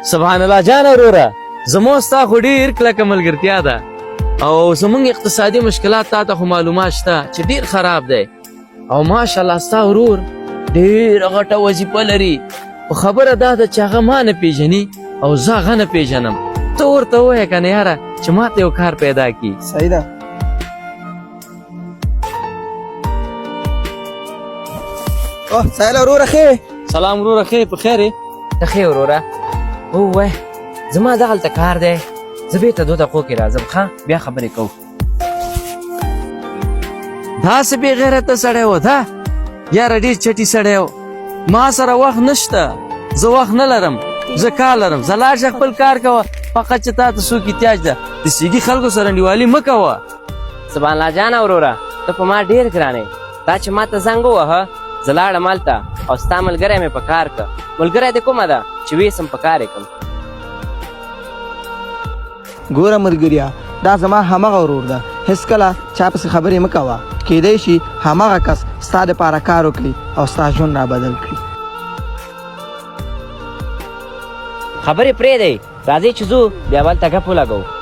سبحان الله جان وروره زموږ ستا خو ډېر کلکه ملګرتیا ده او زموږ اقتصادي مشکلات تا ته خو معلومات شته چې ډېر خراب دی او ماشاءالله ستا ورور ډېره غټه وظیفه لري خو خبره دا ده چې هغه ما نه پیژني او زه هغه نه پیژنم ته ورته ووایه که نه یاره چې ما ته یو کار پیدا کړي صحیح ده. اوه سهیل وروره ښې سلام وروره ښې په خیر یې ته ښې وروره ووایه زما دغلته کار دی زه بېرته 2 دقیقو کې راځم ښه بیا خبرې کوو. داسې بې غیرته سړی و ده یاره ډېر چټي سړی و ما سره وخت نشته زه وخت نه لرم زه کار لرم زه لاړ شه خپل کار کوه فقط چې تا ته څوک احتیاج ده د سیږي خلکو سره انډیوالي مه کوه. سبحان الله جانه وروره ته په ما ډېر ګران یې تا چې ما ته زنګ ووهه زه لاړم هلته او ستا ملګری مې په کار که ملګری دې کومه ده چې ویسم په کار یې کړم. ګوره ملګریا دا زما همغه ورور ده هېڅکله چا پسې خبرې مه کوه کیدی شي همغه کس ستا دپاره کار وکړي او ستا ژوند رابدل کړي. خبرې پرېږدئ راځئ چې ځو بیا به هلته ګپ ولګوو.